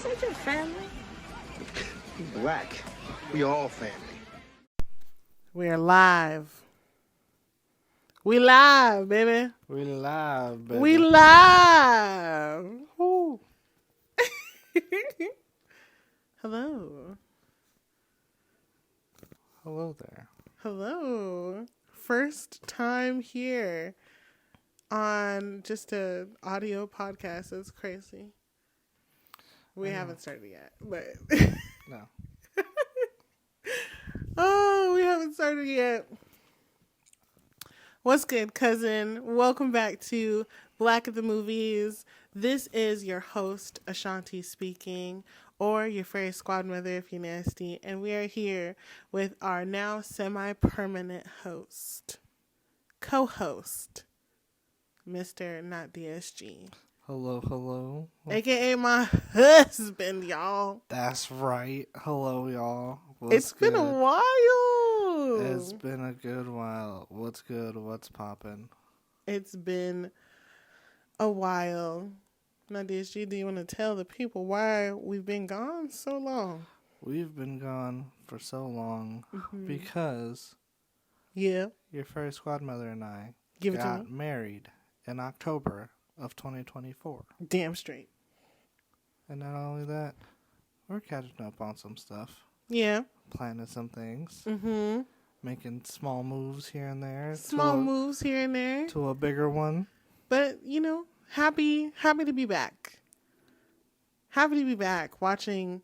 Is your family? Black. We all family. We are live. We live, baby. We live, baby. We live. Woo. Hello. Hello there. Hello. First time here on just a audio podcast. That's crazy. We haven't started yet, but No. oh, we haven't started yet. What's good, cousin? Welcome back to Black at the Movies. This is your host, Ashanti speaking, or Yourfairysquadmother if you're nasty. And we are here with our now semi-permanent host, co-host, Mr. notDSG. Hello. AKA my husband, y'all. That's right. Hello, y'all. It's been a while. It's been a good while. What's good? What's poppin'? It's been a while. Now, DSG, do you want to tell the people why we've been gone so long? We've been gone for so long because Yeah. your fairy squad mother and I Give it to got me. married in October of 2024. Damn straight. And not only that, we're catching up on some stuff, Yeah. planning some things, Mm-hmm. making small moves here and there. Small moves here and there. To a bigger one. But, you know, happy to be back. Happy to be back watching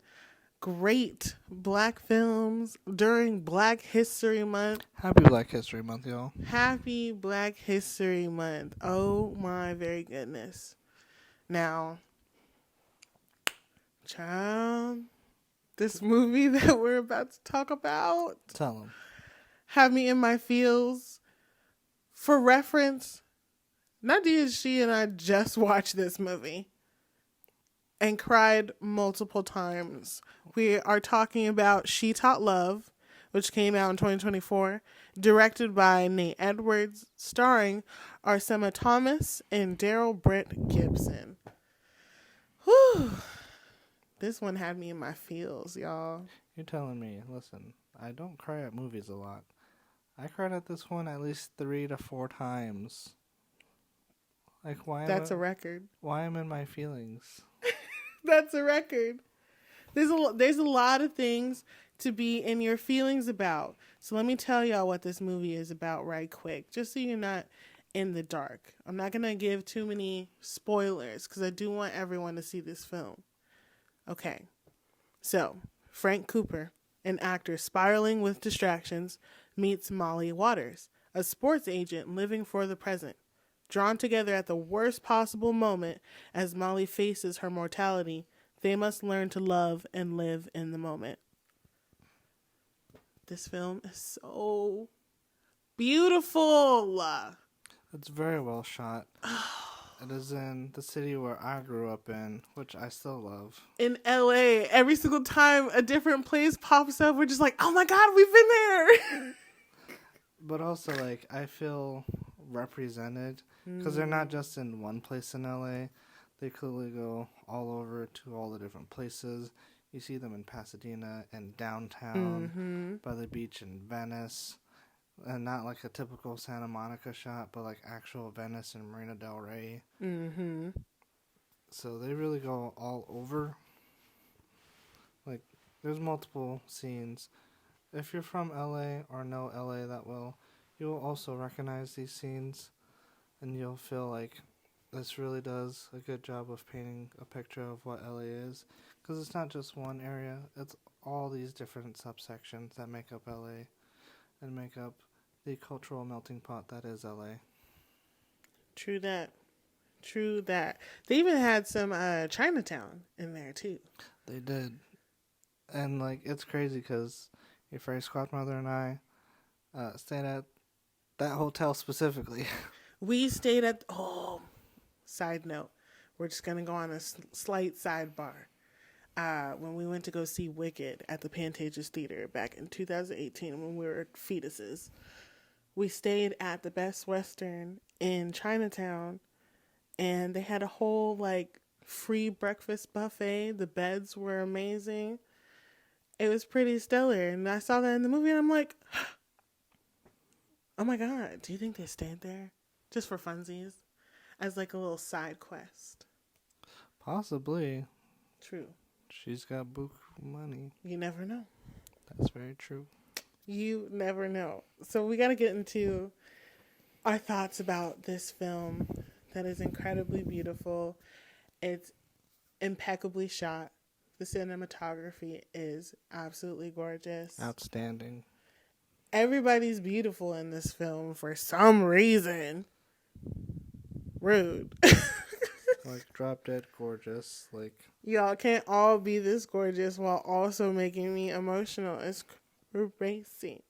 great Black films during Black History Month. Happy Black History Month, y'all. Happy Black History Month. Oh my very goodness. Now, child, this movie that we're about to talk about Tell them. had me in my feels. For reference, notDSG and I just watched this movie and cried multiple times. We are talking about She Taught Love, which came out in 2024, directed by Nate Edwards, starring Arsema Thomas and Darrell Britt-Gibson. Whew. This one had me in my feels, y'all. You're telling me, listen, I don't cry at movies a lot. I cried at this one at least 3 to 4 times. Like, why? That's a record. Why am I in my feelings? That's a record. There's a lot of things to be in your feelings about. So let me tell y'all what this movie is about right quick, just so you're not in the dark. I'm not going to give too many spoilers because I do want everyone to see this film. Okay. So, Frank Cooper, an actor spiraling with distractions, meets Molly Waters, a sports agent living for the present. Drawn together at the worst possible moment as Molly faces her mortality, they must learn to love and live in the moment. This film is so beautiful. It's very well shot. It is in the city where I grew up in, which I still love. In LA, every single time a different place pops up, we're just like, oh my God, we've been there. But also, like, I feel represented because they're not just in one place in LA. They clearly go all over to all the different places. You see them in Pasadena and downtown, by the beach in Venice. And not like a typical Santa Monica shot, but like actual Venice and Marina del Rey. Mm-hmm. So they really go all over. Like, there's multiple scenes. If you're from LA or know LA that well, you will also recognize these scenes. And you'll feel like this really does a good job of painting a picture of what LA is. Because it's not just one area. It's all these different subsections that make up LA. And make up the cultural melting pot that is LA. True that. They even had some Chinatown in there, too. They did. And, like, it's crazy because your fairy squad mother and I stayed at that hotel specifically. We stayed at... side note. We're just going to go on a slight sidebar. When we went to go see Wicked at the Pantages Theater back in 2018 when we were fetuses, we stayed at the Best Western in Chinatown, and they had a whole, like, free breakfast buffet. The beds were amazing. It was pretty stellar. And I saw that in the movie and I'm like, oh my God, do you think they stayed there just for funsies? As like a little side quest. Possibly. True. She's got book money. You never know. That's very true. You never know. So we got to get into our thoughts about this film that is incredibly beautiful. It's impeccably shot. The cinematography is absolutely gorgeous. Outstanding. Everybody's beautiful in this film for some reason. Rude. Like, drop dead gorgeous. Like, Y'all can't all be this gorgeous while also making me emotional. It's crazy.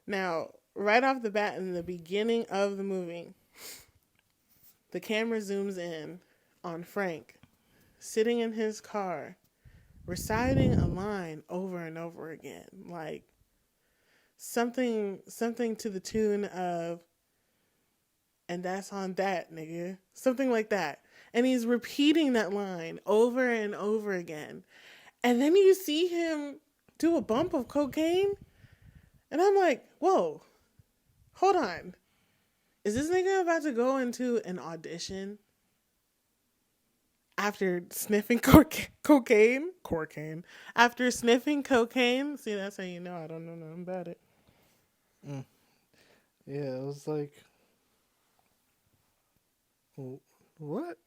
Now, right off the bat in the beginning of the movie, the camera zooms in on Frank sitting in his car reciting a line over and over again, like something to the tune of, and that's on that, nigga. Something like that. And he's repeating that line over and over again. And then you see him do a bump of cocaine. And I'm like, whoa, hold on. Is this nigga about to go into an audition after sniffing cocaine? After sniffing cocaine? See, that's how you know I don't know nothing about it. yeah, it was like, what?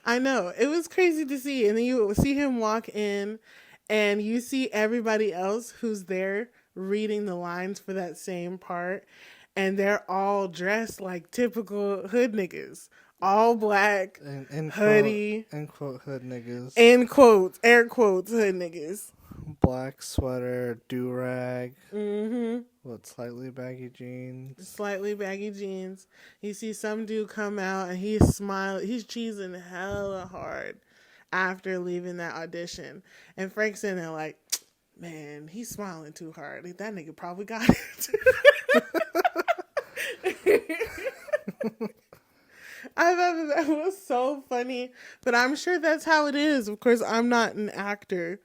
I know. It was crazy to see. And then you see him walk in and you see everybody else who's there reading the lines for that same part. And they're all dressed like typical hood niggas. All black, hoodie. End quote, hood niggas. End quotes, air quotes, hood niggas. Black sweater, do-rag. Mm-hmm. What, slightly baggy jeans? Slightly baggy jeans. You see some dude come out and he's smiling. He's cheesing hella hard after leaving that audition. And Frank's in there like, man, he's smiling too hard. That nigga probably got it. I thought that was so funny. But I'm sure that's how it is. Of course, I'm not an actor.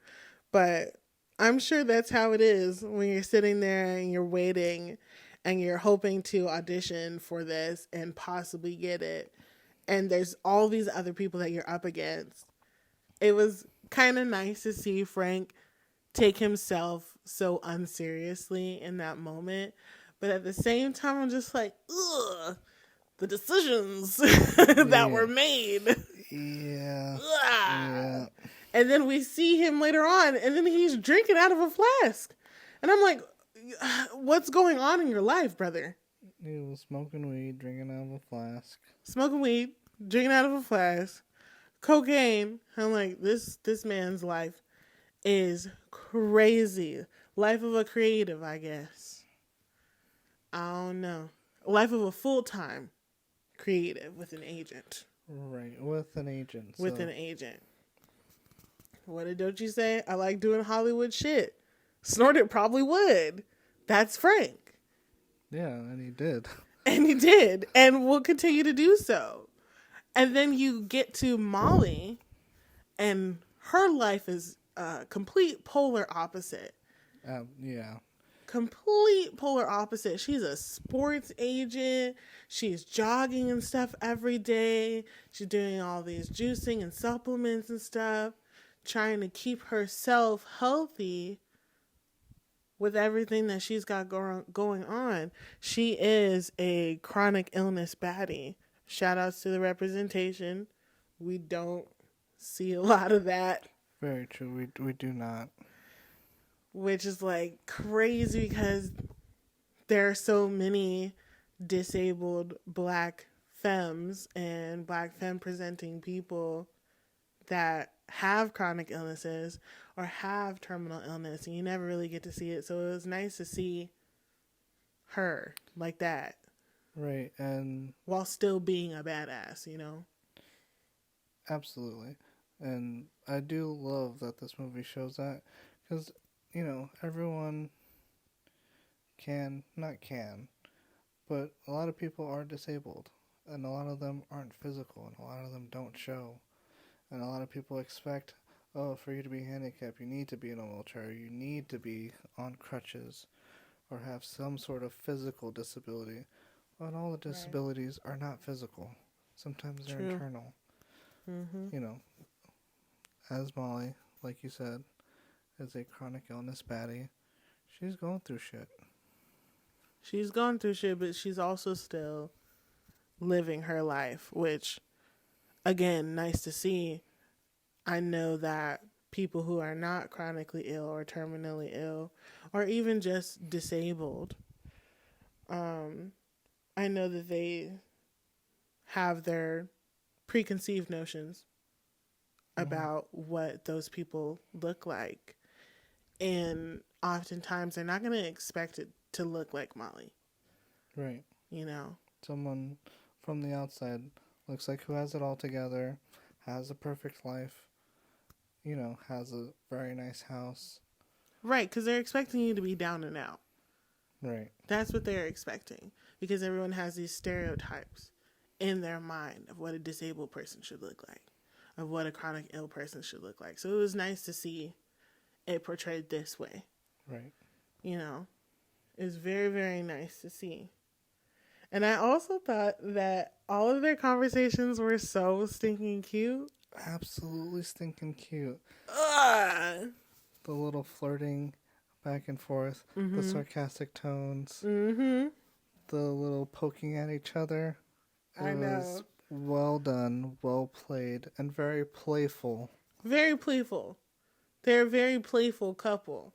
But I'm sure that's how it is when you're sitting there and you're waiting and you're hoping to audition for this and possibly get it. And there's all these other people that you're up against. It was kind of nice to see Frank take himself so unseriously in that moment. But at the same time, I'm just like, ugh, the decisions that were made. Yeah. Yeah. And then we see him later on, and then he's drinking out of a flask. And I'm like, what's going on in your life, brother? He was smoking weed, drinking out of a flask. Smoking weed, drinking out of a flask. Cocaine. I'm like, this man's life is crazy. Life of a creative, I guess. I don't know. Life of a full-time creative with an agent. Right, with an agent. With an agent. What did Doechii say? I like doing Hollywood shit. Snorted probably would. That's Frank. Yeah, and he did. And he did. And will continue to do so. And then you get to Molly. And her life is complete polar opposite. Yeah. Complete polar opposite. She's a sports agent. She's jogging and stuff every day. She's doing all these juicing and supplements and stuff. Trying to keep herself healthy with everything that she's got going on. She is a chronic illness baddie. Shout outs to the representation. We don't see a lot of that. Very true. We do not. Which is like crazy because there are so many disabled black femmes and black femme presenting people that have chronic illnesses or have terminal illness, and you never really get to see it. So it was nice to see her like that. Right, and while still being a badass, you know? Absolutely. And I do love that this movie shows that, because, you know, everyone but a lot of people are disabled, and a lot of them aren't physical, and a lot of them don't show. And a lot of people expect, oh, for you to be handicapped, you need to be in a wheelchair, you need to be on crutches, or have some sort of physical disability. But all the disabilities are not physical. Sometimes they're internal. Mm-hmm. You know, as Molly, like you said, is a chronic illness baddie, she's going through shit. She's gone through shit, but she's also still living her life, which, again, nice to see. I know that people who are not chronically ill or terminally ill, or even just disabled, I know that they have their preconceived notions about what those people look like. And oftentimes they're not going to expect it to look like Molly. Right. You know? Someone from the outside looks like who has it all together, has a perfect life, you know, has a very nice house. Right, because they're expecting you to be down and out. Right. That's what they're expecting. Because everyone has these stereotypes in their mind of what a disabled person should look like, of what a chronic ill person should look like. So it was nice to see it portrayed this way. Right. You know, it was very, very nice to see. And I also thought that all of their conversations were so stinking cute. Absolutely stinking cute. Ugh. The little flirting back and forth, the sarcastic tones, the little poking at each other. It was well done, well played, and very playful. Very playful. They're a very playful couple.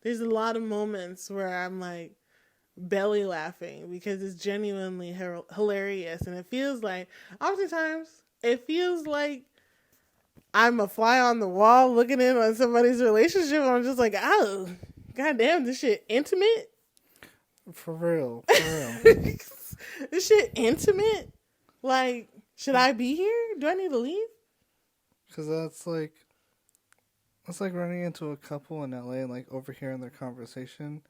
There's a lot of moments where I'm like belly laughing because it's genuinely hilarious. And it feels like, oftentimes, it feels like I'm a fly on the wall looking in on somebody's relationship. And I'm just like, oh, goddamn, this shit intimate? For real. For real. This shit intimate? Like, should I be here? Do I need to leave? Because that's like running into a couple in LA and like overhearing their conversation.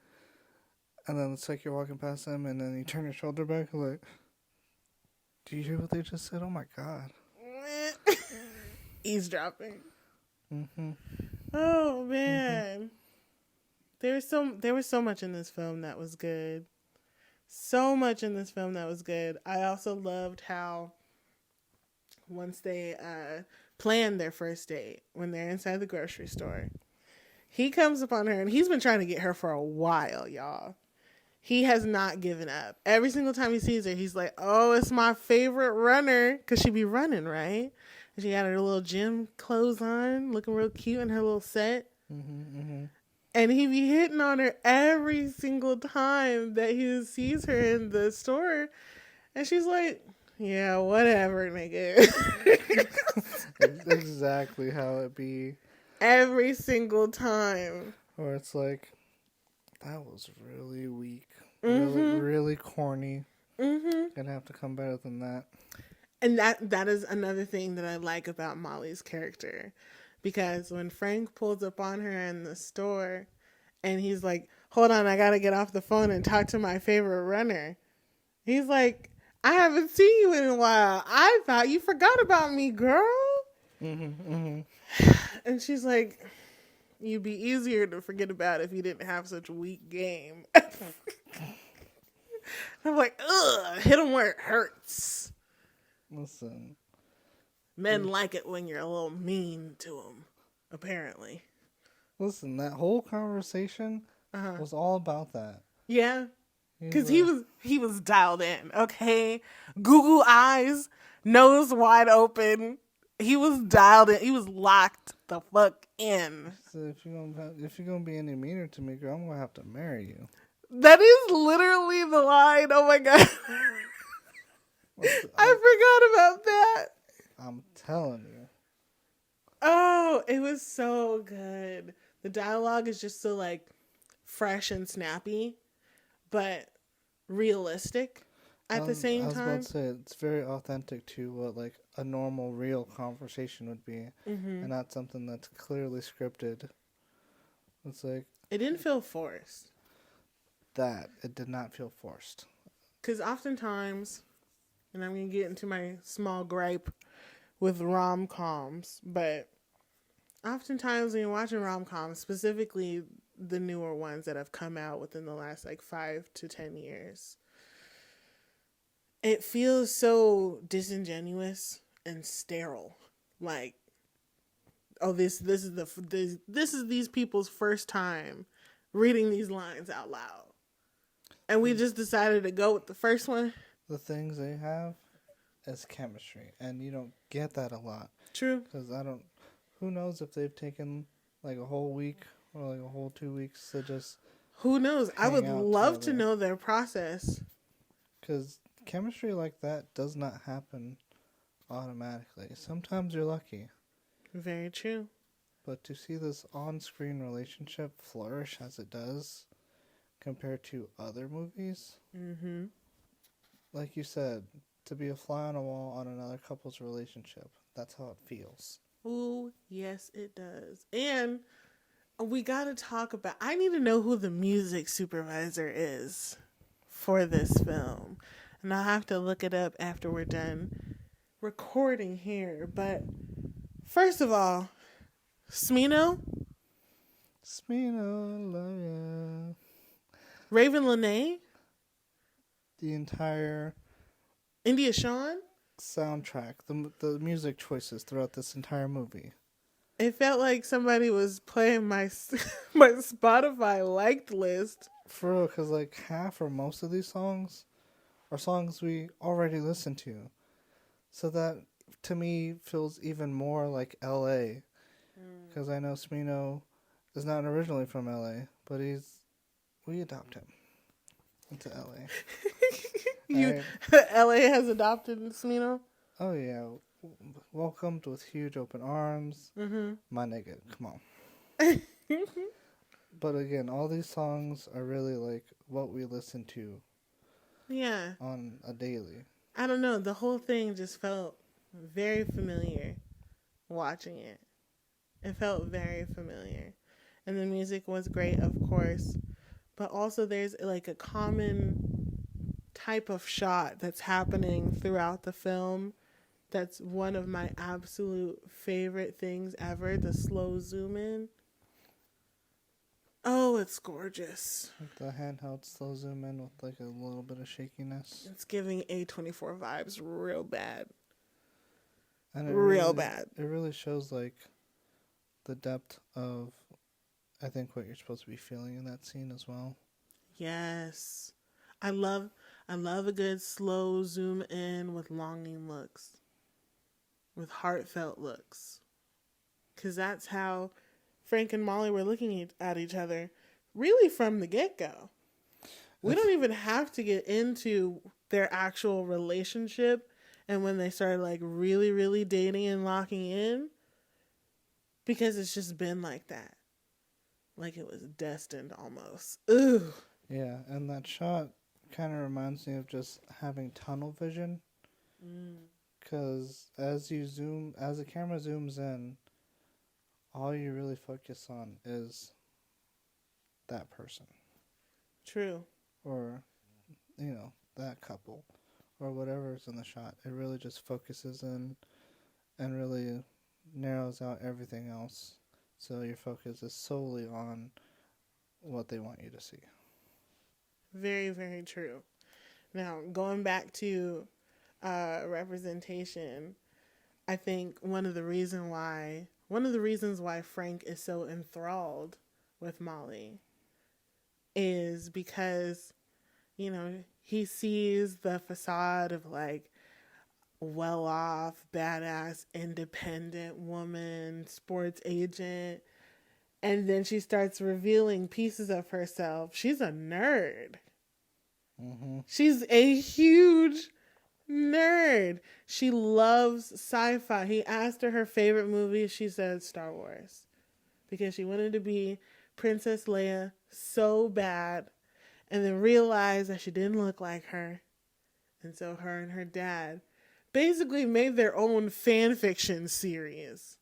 And then it's like you're walking past them and then you turn your shoulder back and like, do you hear what they just said? Oh my God. Eavesdropping. Mm-hmm. Oh man. There was so much in this film that was good. So much in this film that was good. I also loved how once they planned their first date, when they're inside the grocery store, he comes upon her and he's been trying to get her for a while, y'all. He has not given up. Every single time he sees her, he's like, oh, it's my favorite runner. Because she be running, right? And she got her little gym clothes on, looking real cute in her little set. Mm-hmm, mm-hmm. And he be hitting on her every single time that he sees her in the store. And she's like, yeah, whatever, nigga. Exactly how it be. Every single time. Or it's like, that was really weak. Really, really corny. Gonna have to come better than that. And that is another thing that I like about Molly's character. Because when Frank pulls up on her in the store and he's like, hold on, I gotta get off the phone and talk to my favorite runner. He's like, I haven't seen you in a while. I thought you forgot about me, girl. And she's like, you'd be easier to forget about if you didn't have such a weak game. I'm like, ugh, hit him where it hurts. Listen. Men like it when you're a little mean to them, apparently. Listen, that whole conversation was all about that. Yeah. Because he was dialed in, okay? Google eyes, nose wide open. He was dialed in. He was locked the fuck in. So if you're gonna be any meaner to me, girl, I'm gonna have to marry you. That is literally the line. Oh my God. I forgot about that. I'm telling you. Oh, it was so good. The dialogue is just so like fresh and snappy, but realistic at the same time. I was about to say, it's very authentic to what like a normal, real conversation would be, and not something that's clearly scripted. It's like it didn't feel forced. It did not feel forced. Because oftentimes, and I'm gonna get into my small gripe with rom-coms, but oftentimes when you're watching rom-coms, specifically the newer ones that have come out within the last like 5 to 10 years, it feels so disingenuous and sterile. Like, oh, this is these people's first time reading these lines out loud, and we just decided to go with the first one. The things they have is chemistry, and you don't get that a lot. True. Because who knows if they've taken like a whole week or like a whole 2 weeks to just. Who knows? I would love to together. know their process. Because chemistry like that does not happen automatically. Sometimes you're lucky. Very true. But to see this on-screen relationship flourish as it does compared to other movies, like you said, to be a fly on a wall on another couple's relationship, that's how it feels. Ooh, yes, it does. And we got to talk about, I need to know who the music supervisor is for this film. And I'll have to look it up after we're done recording here. But first of all, Smino, love ya. Raven Lene, The entire India Shawn. soundtrack, the music choices throughout this entire movie. It felt like somebody was playing my my Spotify liked list. For real, because like half or most of these songs are songs we already listened to. So that, to me, feels even more like L.A. Because I know Smino is not originally from L.A., but we adopt him into L.A. LA has adopted Smino. Oh, yeah. Welcomed with huge open arms. My nigga, come on. But again, all these songs are really like what we listen to. Yeah. On a daily. I don't know. The whole thing just felt very familiar watching it. It felt very familiar. And the music was great, of course. But also there's like a common type of shot that's happening throughout the film. That's one of my absolute favorite things ever. The slow zoom in. Oh, it's gorgeous. The handheld slow zoom in with like a little bit of shakiness. It's giving A24 vibes real bad. And bad. It really shows like the depth of, I think, what you're supposed to be feeling in that scene as well. Yes. I love a good slow zoom in with longing looks. With heartfelt looks. Because that's how Frank and Molly were looking at each other really from the get-go. We don't even have to get into their actual relationship and when they started like really, really dating and locking in, because it's just been like that. Like it was destined almost. Ooh. Yeah, and that shot kind of reminds me of just having tunnel vision. Because as the camera zooms in, all you really focus on is that person. True. Or, that couple. Or whatever's in the shot. It really just focuses in and really narrows out everything else. So your focus is solely on what they want you to see. Very, very true. Now, going back to representation, I think one of the reasons why Frank is so enthralled with Molly is because, he sees the facade of like well-off, badass, independent woman, sports agent, and then she starts revealing pieces of herself. She's a nerd. She's a huge nerd. She loves sci-fi. He asked her favorite movie. She said Star Wars. Because she wanted to be Princess Leia so bad. And then realized that she didn't look like her. And so her and her dad basically made their own fan fiction series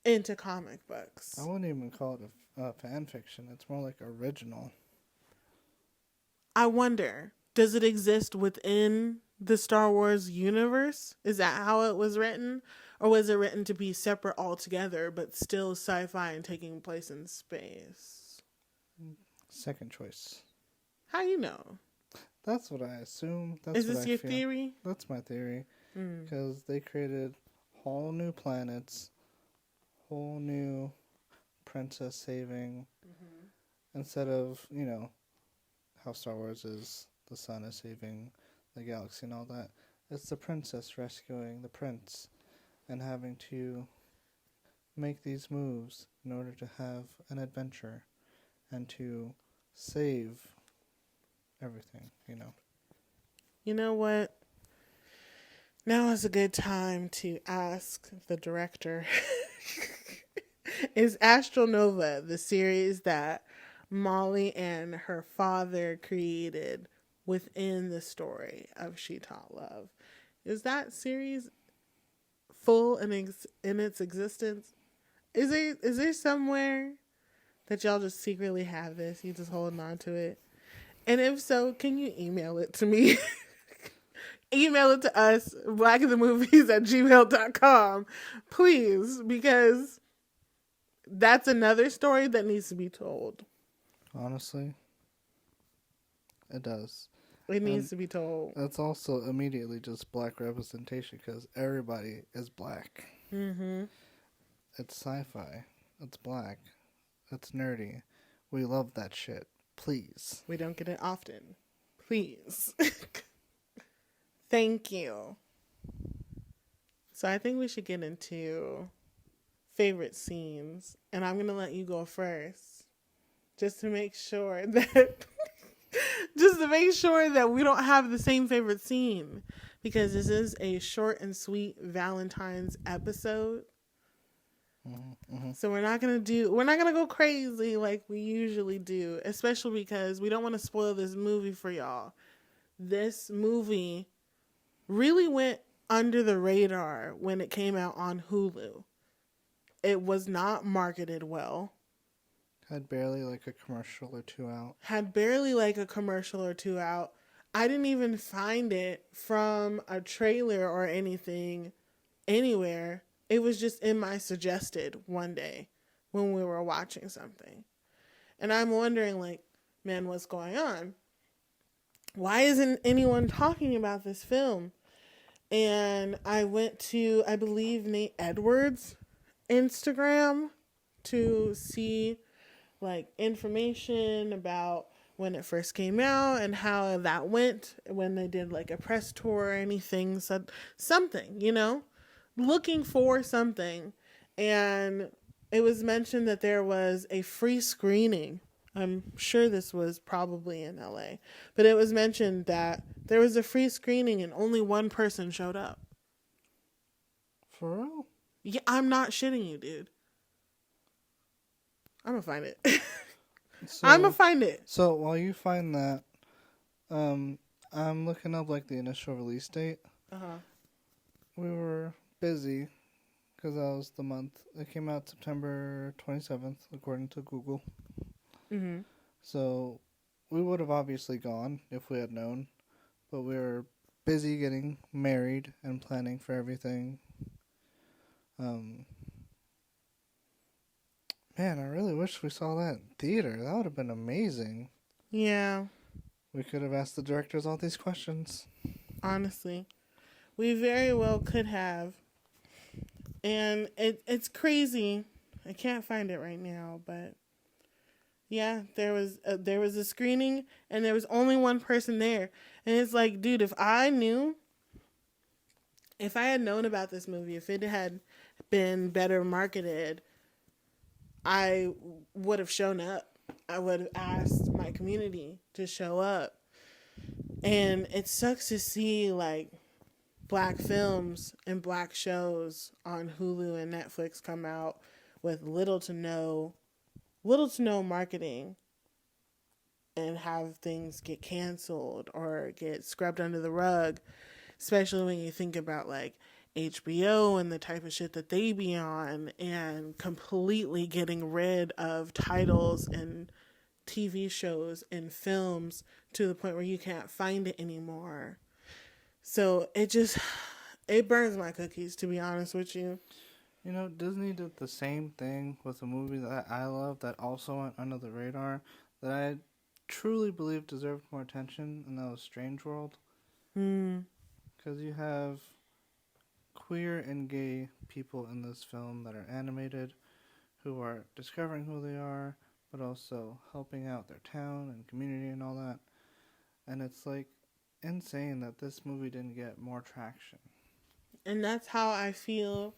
into comic books. I wouldn't even call it a fan fiction. It's more like original. I wonder, does it exist within the Star Wars universe? Is that how it was written? Or was it written to be separate altogether, but still sci-fi and taking place in space? Second choice. How you know? That's what I assume. That's Is what this I your feel. theory? That's my theory. Because they created whole new planets, whole new princess saving. Instead of, you know, how Star Wars is the sun is saving the galaxy and all that. It's the princess rescuing the prince and having to make these moves in order to have an adventure and to save everything, you know. You know what? Now is a good time to ask the director. Is Astronova the series that Molly and her father created within the story of She Taught Love? Is that series full in its existence? Is there somewhere that y'all just secretly have this? You just holding on to it? And if so, can you email it to me? Email it to us, blackinthemovies@gmail.com, please, because that's another story that needs to be told. Honestly, it does. It needs to be told. That's also immediately just black representation because everybody is black. Mm-hmm. It's sci-fi. It's black. It's nerdy. We love that shit. Please. We don't get it often. Please. Thank you. So I think we should get into favorite scenes. And I'm going to let you go first. Just to make sure that... we don't have the same favorite scene. Because this is a short and sweet Valentine's episode. Mm-hmm. So we're not going to go crazy like we usually do. Especially because we don't want to spoil this movie for y'all. This movie really went under the radar when it came out on Hulu. It was not marketed well. Had barely like a commercial or two out. I didn't even find it from a trailer or anything anywhere. It was just in my suggested one day when we were watching something. And I'm wondering, like, man, what's going on? Why isn't anyone talking about this film? And I went to, I believe, Nate Edwards' Instagram to see, like, information about when it first came out and how that went when they did, like, a press tour or anything. Said something, you know? Looking for something. And it was mentioned that there was a free screening. I'm sure this was probably in LA. But it was mentioned that there was a free screening and only one person showed up. For real? Yeah, I'm not shitting you, dude. I'm gonna find it. So while you find that, I'm looking up like the initial release date. Uh-huh. We were busy because that was the month. It came out September 27th, according to Google. Mm-hmm. So we would have obviously gone if we had known, but we were busy getting married and planning for everything. Man, I really wish we saw that in theater. That would have been amazing. Yeah. We could have asked the directors all these questions. Honestly. We very well could have. And it's crazy. I can't find it right now, but yeah, there was a screening and there was only one person there. And it's like, dude, if I had known about this movie, if it had been better marketed, I would have shown up. I would have asked my community to show up. And it sucks to see, like, black films and black shows on Hulu and Netflix come out with little to no marketing and have things get canceled or get scrubbed under the rug, especially when you think about, like, HBO and the type of shit that they be on and completely getting rid of titles and TV shows and films to the point where you can't find it anymore. So it burns my cookies, to be honest with you. You know, Disney did the same thing with a movie that I love that also went under the radar that I truly believe deserved more attention, and that was Strange World. Hmm. Because you have queer and gay people in this film that are animated, who are discovering who they are, but also helping out their town and community and all that. And it's like insane that this movie didn't get more traction. And that's how I feel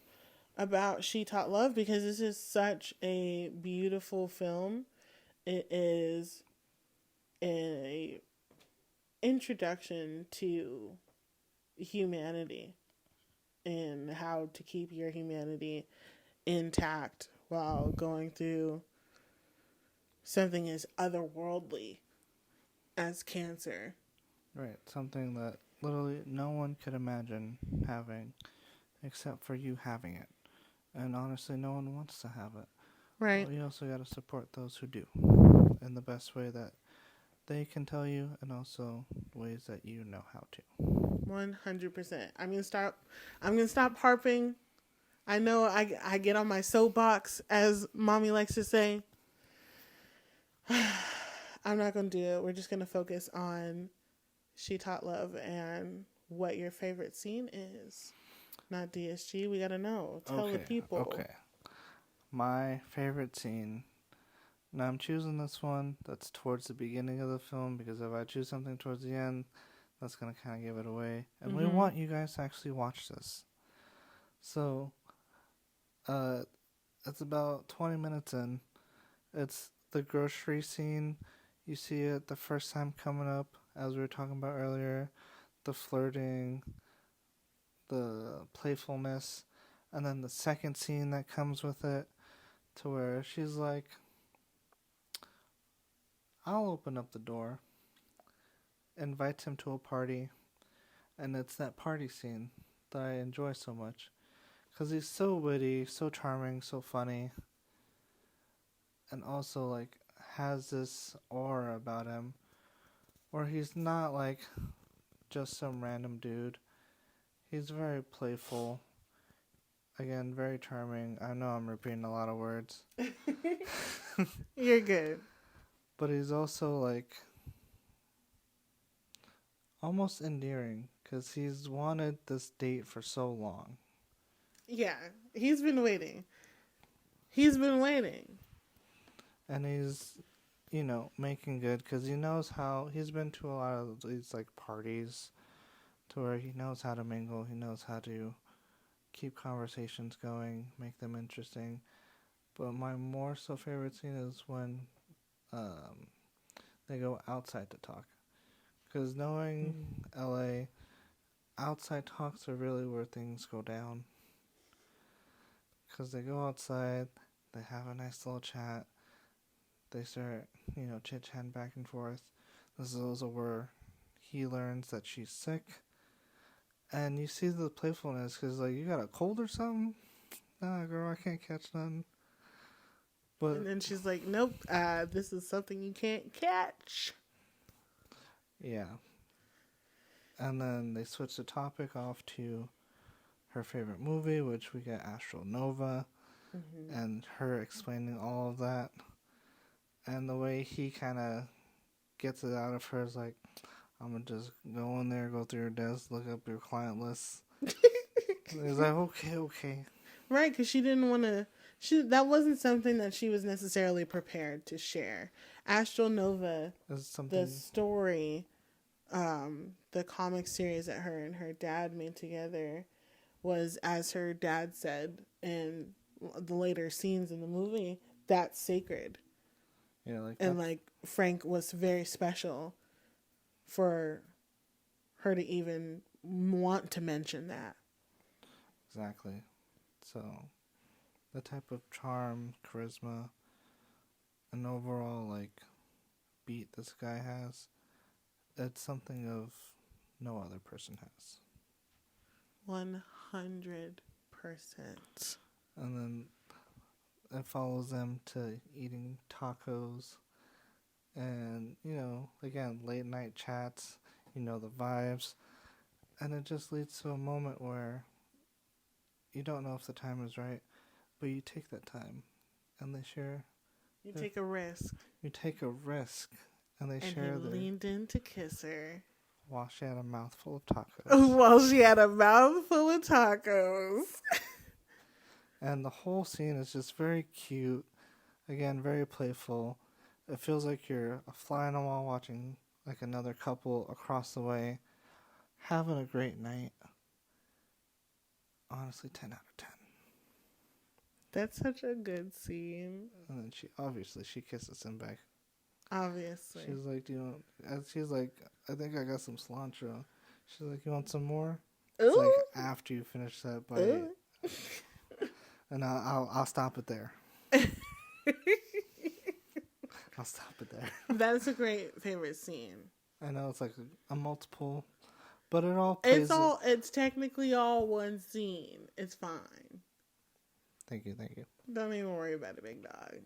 about She Taught Love, because this is such a beautiful film. It is a introduction to humanity and how to keep your humanity intact while going through something as otherworldly as cancer. Right, something that literally no one could imagine having except for you having it. And honestly, no one wants to have it. Right. But you also got to support those who do in the best way that they can tell you, and also ways that you know how to. 100%. I'm gonna stop harping. I know I get on my soapbox, as mommy likes to say. I'm not gonna do it. We're just gonna focus on She Taught Love and what your favorite scene is. Not DSG. We gotta know. Tell the people. Okay. My favorite scene. Now I'm choosing this one that's towards the beginning of the film, because if I choose something towards the end, that's going to kind of give it away. And we want you guys to actually watch this. So, it's about 20 minutes in. It's the grocery scene. You see it the first time coming up, as we were talking about earlier. The flirting, the playfulness, and then the second scene that comes with it, to where she's like, I'll open up the door, invites him to a party, and it's that party scene that I enjoy so much. Because he's so witty, so charming, so funny, and also, like, has this aura about him, where he's not, like, just some random dude. He's very playful. Again, very charming. I know I'm repeating a lot of words. You're good. But he's also, like, almost endearing, because he's wanted this date for so long. Yeah, he's been waiting. And he's, you know, making good, because he knows how, he's been to a lot of these, like, parties, to where he knows how to mingle, he knows how to keep conversations going, make them interesting. But my more so favorite scene is when they go outside to talk. Because knowing LA, outside talks are really where things go down. Because they go outside, they have a nice little chat, they start, you know, chit-chatting back and forth. This is also where he learns that she's sick. And you see the playfulness, because, like, you got a cold or something? Nah, girl, I can't catch nothing. But And then she's like, nope, this is something you can't catch. yeah. And then they switch the topic off to her favorite movie, which we get Astral Nova, and her explaining all of that. And the way he kind of gets it out of her is like, I'm going to just go in there, go through your desk, look up your client list. He's like, okay. Right, because she didn't want to... that wasn't something that she was necessarily prepared to share. Astral Nova, the story, the comic series that her and her dad made together, was, as her dad said in the later scenes in the movie, that's sacred. Yeah, like, and like Frank was very special for her to even want to mention that. Exactly. So, the type of charm, charisma, and overall, like, beat this guy has, it's something of no other person has. 100%. And then it follows them to eating tacos and, you know, again, late night chats, you know, the vibes. And it just leads to a moment where you don't know if the time is right, but you take that time, and they share. You take a risk. You take a risk, and they And share he leaned in to kiss her. while she had a mouthful of tacos. While she had a mouthful of tacos. And the whole scene is just very cute. Again, very playful. It feels like you're a fly on the wall watching like another couple across the way having a great night. Honestly, 10 out of 10. That's such a good scene. And then she kisses him back. Obviously. She's like, she's like, I think I got some cilantro. She's like, you want some more? Ooh. It's like after you finish that bite. Ooh. And I'll stop it there. I'll stop it there. That's a great favorite scene. I know it's like a multiple, but it all plays. It's technically all one scene. It's fine. Thank you. Don't even worry about it, big dog.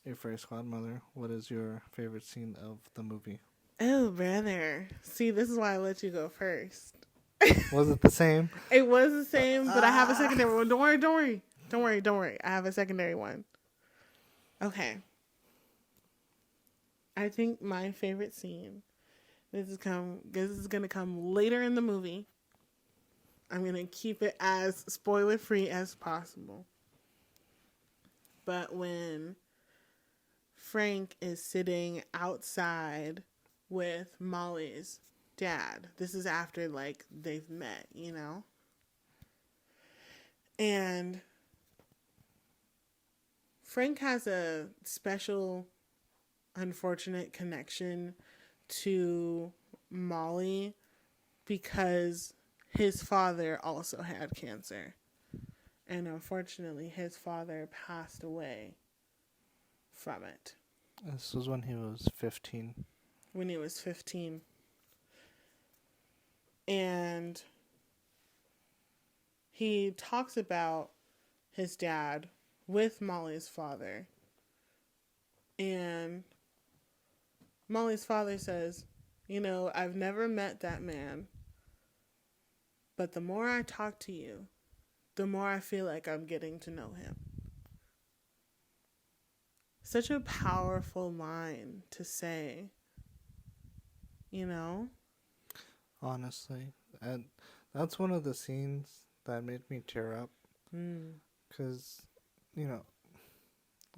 Yourfairysquadmother, what is your favorite scene of the movie? Oh, brother. See, this is why I let you go first. Was it the same? It was the same, but I have a secondary one. Don't worry. I have a secondary one. Okay. I think my favorite scene, this is going to come later in the movie. I'm going to keep it as spoiler free as possible. But when Frank is sitting outside with Molly's dad, this is after like they've met, you know? And Frank has a special, unfortunate connection to Molly because his father also had cancer. And unfortunately, his father passed away from it. This was when he was 15. When he was 15. And he talks about his dad with Molly's father. And Molly's father says, you know, I've never met that man, but the more I talk to you, the more I feel like I'm getting to know him. Such a powerful line to say, you know? Honestly. And that's one of the scenes that made me tear up. Because, you know,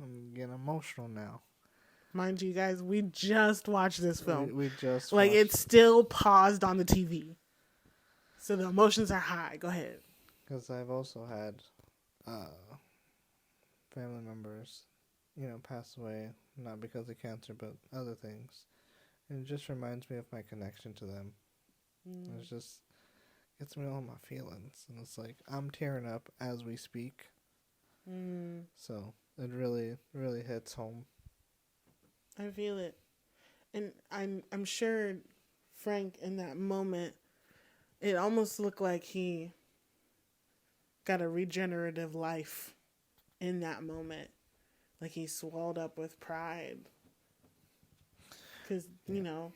I'm getting emotional now. Mind you guys, we just watched this film. We just like, watched. It's still paused on the TV. So the emotions are high. Go ahead. Because I've also had family members, you know, pass away, not because of cancer, but other things. And it just reminds me of my connection to them. It just gets me all in my feelings. And it's like, I'm tearing up as we speak. So it really, really hits home. I feel it. And I'm sure Frank, in that moment, it almost looked like he got a regenerative life in that moment. Like he swelled up with pride. Because, you know,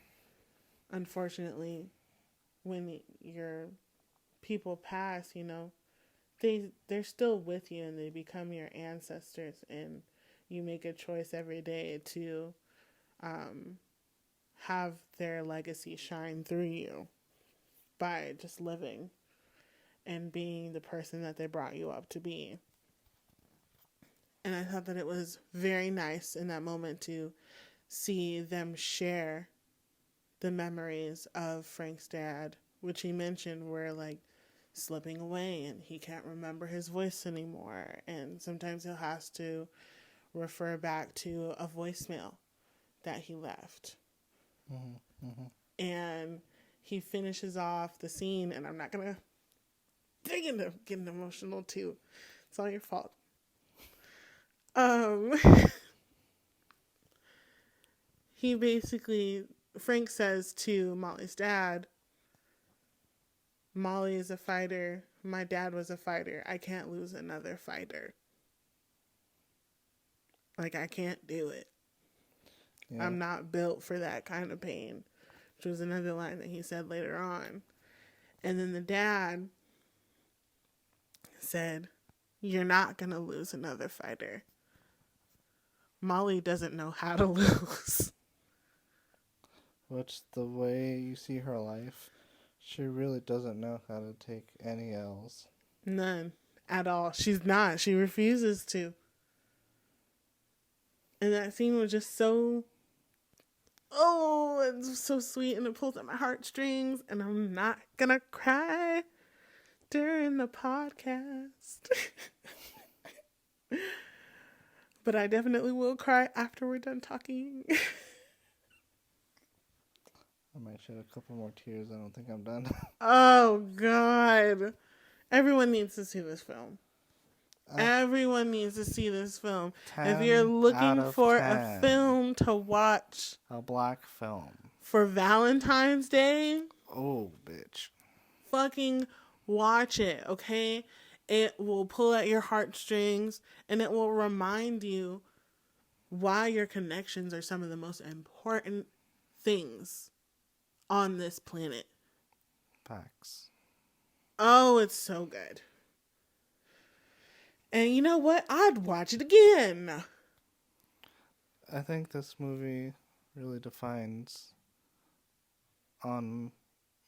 unfortunately, when your people pass, you know, they're still with you and they become your ancestors, and you make a choice every day to have their legacy shine through you by just living and being the person that they brought you up to be. And I thought that it was very nice in that moment to see them share the memories of Frank's dad, which he mentioned were like slipping away and he can't remember his voice anymore. And sometimes he'll have to refer back to a voicemail that he left. And he finishes off the scene, and I'm not going to dig into getting emotional too. It's all your fault. He basically, Frank says to Molly's dad, Molly is a fighter. My dad was a fighter. I can't lose another fighter. Like, I can't do it. Yeah. I'm not built for that kind of pain, which was another line that he said later on. And then the dad said, "You're not going to lose another fighter. Molly doesn't know how to lose." Which, the way you see her life, she really doesn't know how to take any L's. None at all. She's not. She refuses to. And that scene was just so, it's so sweet, and it pulls at my heartstrings, and I'm not gonna cry during the podcast. But I definitely will cry after we're done talking. I might shed a couple more tears. I don't think I'm done. Oh, God. Everyone needs to see this film. Everyone needs to see this film. If you're looking for 10. a film to watch, A black film for Valentine's Day, oh, bitch, fucking watch it, okay? It will pull at your heartstrings, and it will remind you why your connections are some of the most important things on this planet. facts. Oh, it's so good. And you know what? I'd watch it again. I think this movie really defines on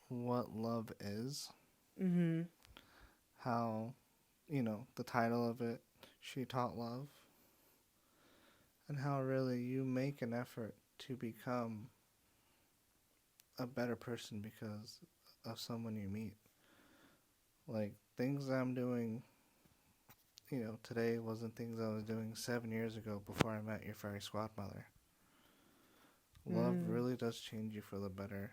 what love is. Mm-hmm. How, the title of it, She Taught Love. And how really you make an effort to become a better person because of someone you meet. Like, things I'm doing, today wasn't things I was doing 7 years ago before I met Yourfairysquadmother. Love really does change you for the better.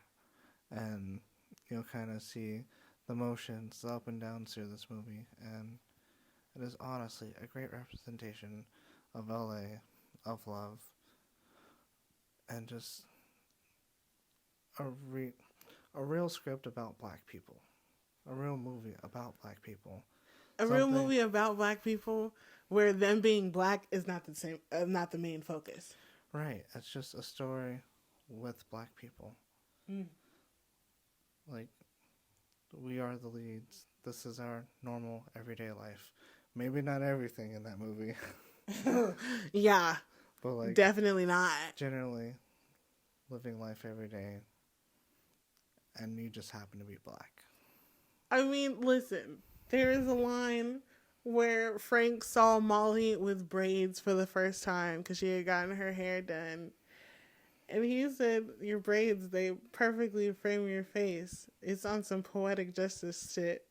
And you'll kind of see the motions, the up and downs through this movie. And it is honestly a great representation of LA, of love, and just a real script about black people. A real movie about black people. Real movie about black people where them being black is not the same, not the main focus. Right. It's just a story with black people. Like, we are the leads. This is our normal, everyday life. Maybe not everything in that movie. Yeah. But, like, definitely not. Generally, living life every day. And you just happen to be black. I mean, listen. There is a line where Frank saw Molly with braids for the first time because she had gotten her hair done. And he said, "Your braids, they perfectly frame your face." It's on some poetic justice shit.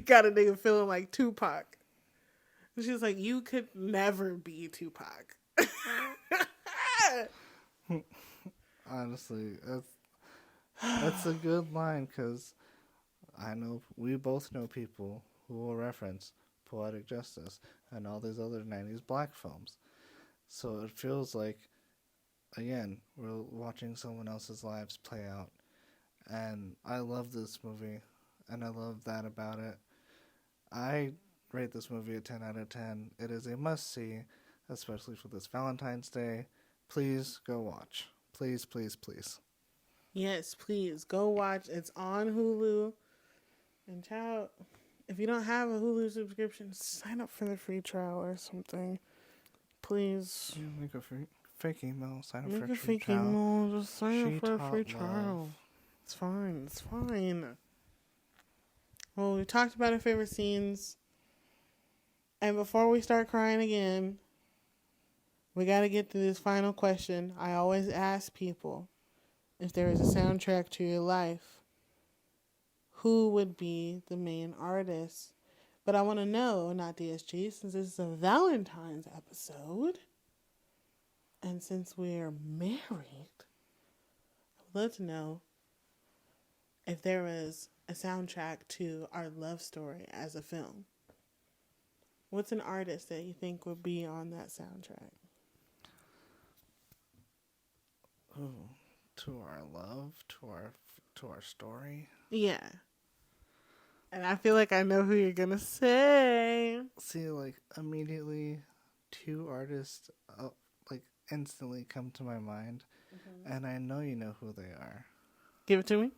Got a nigga feeling like Tupac. And she's like, "You could never be Tupac." Honestly, that's a good line because I know we both know people who will reference Poetic Justice and all these other 90s black films. So it feels like, again, we're watching someone else's lives play out. And I love this movie, and I love that about it. I rate this movie a 10 out of 10. It is a must-see, especially for this Valentine's Day. Please go watch. Please, please, please. Yes, please. Go watch. It's on Hulu. And child, if you don't have a Hulu subscription, sign up for the free trial or something. Please. Yeah, make a fake email. Sign up Make for a a free fake trial. email. Just sign up for a free Taught trial. Love. It's fine. It's fine. Well, we talked about our favorite scenes. And before we start crying again, we got to get to this final question. I always ask people, if there is a soundtrack to your life, who would be the main artist? But I want to know, notDSG, since this is a Valentine's episode, and since we're married, I'd love to know if there was a soundtrack to our love story as a film. What's an artist that you think would be on that soundtrack? Ooh, to our love, to our story. Yeah. And I feel like I know who you're gonna say. See, like, immediately, two artists, instantly come to my mind, and I know you know who they are. Give it to me.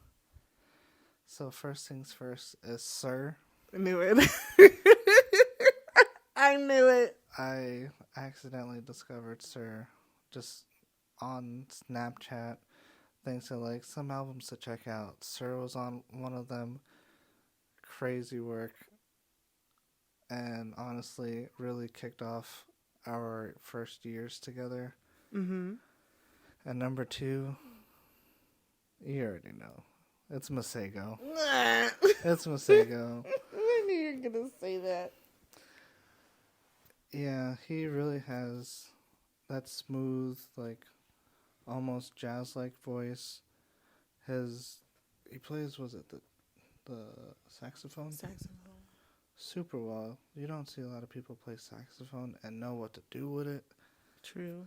So first things first is Sir. I knew it. I knew it. I accidentally discovered Sir just on Snapchat. Thanks to like some albums to check out. Sir was on one of them. Crazy work. And honestly, really kicked off our first years together. Mm-hmm. And number 2, you already know. It's Masego. It's Masego. I knew you were going to say that. Yeah, he really has that smooth, like, almost jazz-like voice. He plays, was it the saxophone? Saxophone. Super well. You don't see a lot of people play saxophone and know what to do with it. True.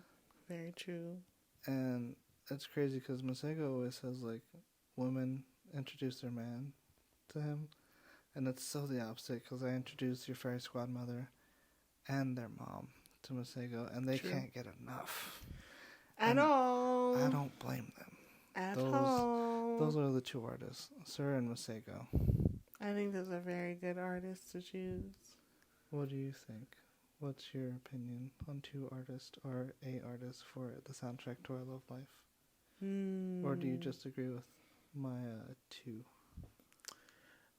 Very true. And it's crazy because Masego always says, like, women introduce their man to him. And it's so the opposite because I introduced Yourfairysquadmother and their mom to Masego, and they can't get enough. At all. I don't blame them. At all. Those are the 2 artists, Sir and Masego. I think those are very good artists to choose. What do you think? What's your opinion on 2 artists or a artist for the soundtrack to Our Love Life? Or do you just agree with my 2?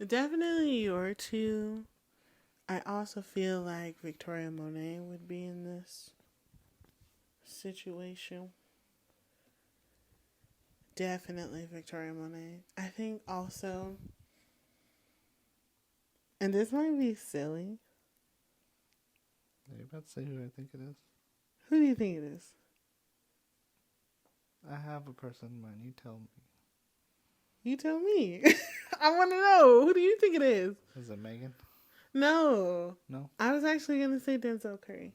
Definitely your 2. I also feel like Victoria Monet would be in this situation. Definitely Victoria Monet. I think also, and this might be silly. Are you about to say who I think it is? Who do you think it is? I have a person in mind. You tell me. You tell me. I want to know. Who do you think it is? Is it Megan? No. No? I was actually going to say Denzel Curry.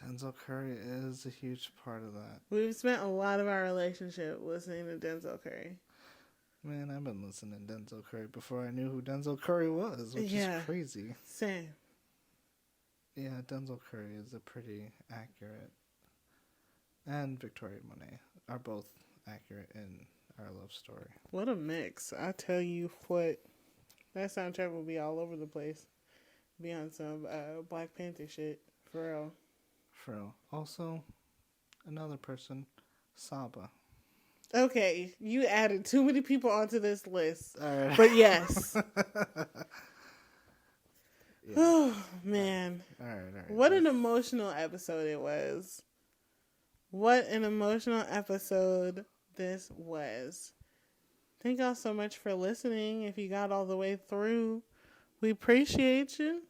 Denzel Curry is a huge part of that. We've spent a lot of our relationship listening to Denzel Curry. Man, I've been listening to Denzel Curry before I knew who Denzel Curry was, which is crazy. Same. Yeah, Denzel Curry is a pretty accurate, and Victoria Monet are both accurate in our love story. What a mix. I tell you what, that soundtrack will be all over the place. Be on some Black Panther shit. For real. For real. Also, another person, Saba. Okay, you added too many people onto this list. All right. But yes. Yeah. Oh, man. All right. What an emotional episode it was. What an emotional episode this was. Thank y'all so much for listening. If you got all the way through, we appreciate you.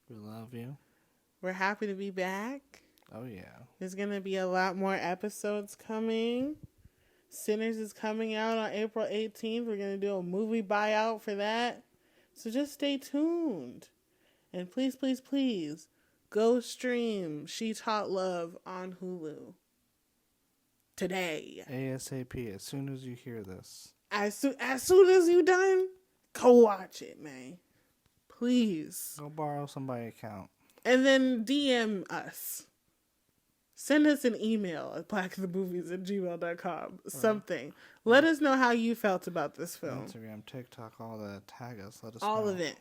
We love you. We're happy to be back. Oh, yeah. There's going to be a lot more episodes coming. Sinners is coming out on April 18th. We're going to do a movie buyout for that. So just stay tuned. And please, please, please, go stream She Taught Love on Hulu. Today. ASAP, as soon as you hear this. As soon as you done, go watch it, man. Please. Go borrow somebody's account. And then DM us. Send us an email at blackthemovies@gmail.com. Something. Let us know how you felt about this film. Instagram, TikTok, all that. Tag us. Let us all know. of it.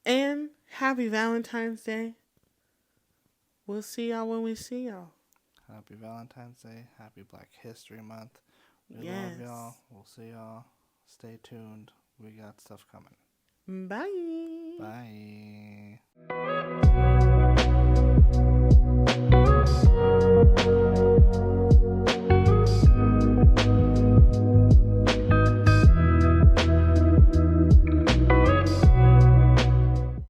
And happy Valentine's Day. We'll see y'all when we see y'all. Happy Valentine's Day. Happy Black History Month. We Yes. love y'all. We'll see y'all. Stay tuned. We got stuff coming. Bye. Bye.